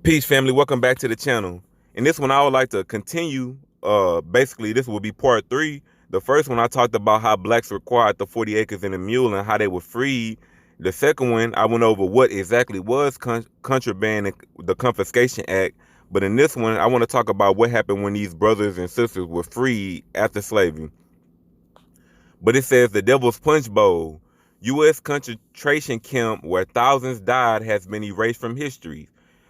Peace, family. Welcome back to the channel. In this one, I would like to continue. Basically, this will be part 3. The first one, I talked about how blacks required the 40 acres and a mule and how they were freed. The second one, I went over what exactly was contraband and the Confiscation Act. But in this one, I want to talk about what happened when these brothers and sisters were freed after slavery. But it says the Devil's Punch Bowl, U.S. concentration camp where thousands died, has been erased from history.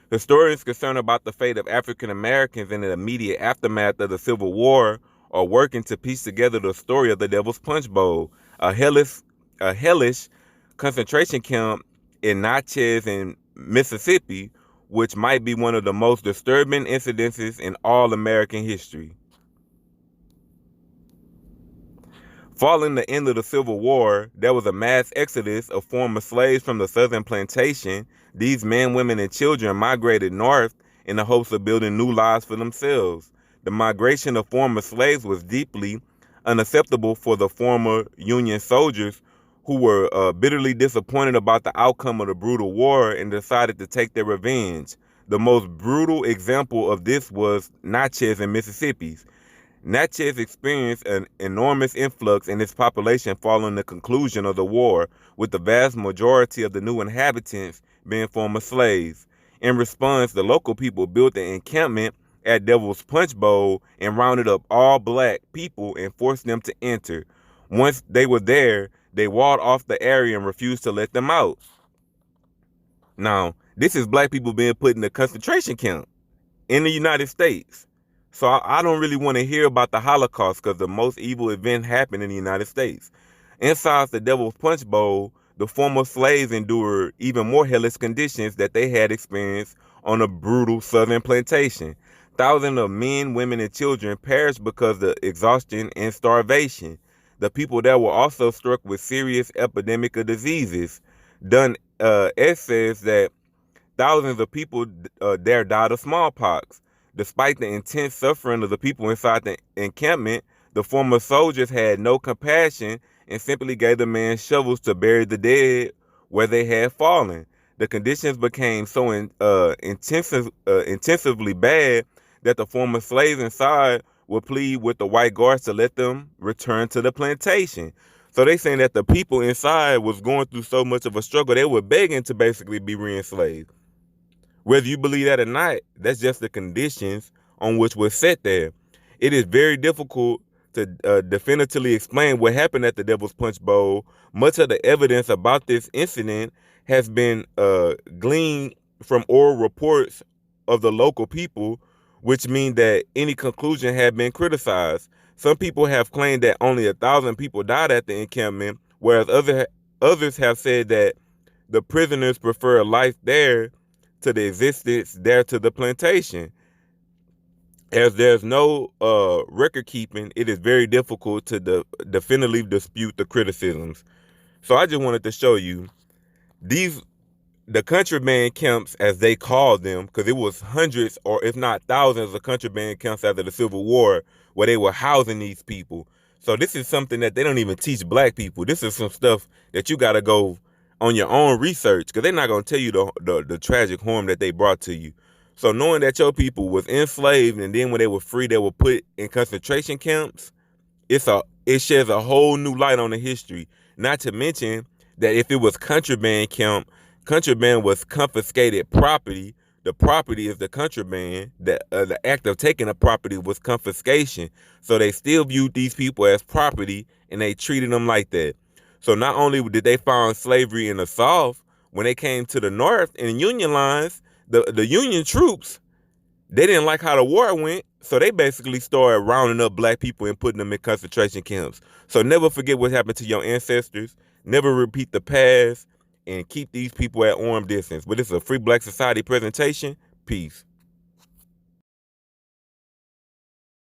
Historians concerned about the fate of African Americans in the immediate aftermath of the Civil War are working to piece together the story of the Devil's Punch Bowl, a hellish concentration camp in Natchez in Mississippi, which might be one of the most disturbing incidences in all American history. Following the end of the Civil War, there was a mass exodus of former slaves from the southern plantation. These men, women, and children migrated north in the hopes of building new lives for themselves. The migration of former slaves was deeply unacceptable for the former Union soldiers, who were bitterly disappointed about the outcome of the brutal war and decided to take their revenge. The most brutal example of this was Natchez in Mississippi. Natchez experienced an enormous influx in its population following the conclusion of the war, with the vast majority of the new inhabitants being former slaves. In response, the local people built an encampment at Devil's Punch Bowl and rounded up all black people and forced them to enter. Once they were there, they walled off the area and refused to let them out. Now, this is black people being put in a concentration camp in the United States. So I don't really want to hear about the Holocaust, because the most evil event happened in the United States. Inside the Devil's Punch Bowl, the former slaves endured even more hellish conditions that they had experienced on a brutal southern plantation. Thousands of men, women, and children perished because of exhaustion and starvation. The people there were also struck with serious epidemic of diseases. It says that thousands of people there died of smallpox. Despite the intense suffering of the people inside the encampment, the former soldiers had no compassion and simply gave the men shovels to bury the dead where they had fallen. The conditions became so intensively bad that the former slaves inside would plead with the white guards to let them return to the plantation. So they saying that the people inside was going through so much of a struggle, they were begging to basically be re-enslaved. Whether you believe that or not, that's just the conditions on which we're set there. It is very difficult to definitively explain what happened at the Devil's Punch Bowl. Much of the evidence about this incident has been gleaned from oral reports of the local people, which mean that any conclusion had been criticized. Some people have claimed that only 1,000 people died at the encampment, whereas others have said that the prisoners prefer life there to the existence there to the plantation. As there's no record keeping, it is very difficult to definitively dispute the criticisms. So I just wanted to show you the contraband camps, as they called them, because it was hundreds or if not thousands of contraband camps after the Civil War where they were housing these people. So this is something that they don't even teach black people. This is some stuff that you got to go on your own research, because they're not going to tell you the tragic harm that they brought to you. So knowing that your people was enslaved and then when they were free, they were put in concentration camps, it sheds a whole new light on the history. Not to mention that if it was contraband camp, contraband was confiscated property. The property is the contraband. The act of taking a property was confiscation. So they still viewed these people as property and they treated them like that. So not only did they find slavery in the South, when they came to the North in Union lines, the Union troops, they didn't like how the war went, so they basically started rounding up black people and putting them in concentration camps. So never forget what happened to your ancestors. Never repeat the past, and keep these people at arm's distance. But this is a Free Black Society presentation. Peace.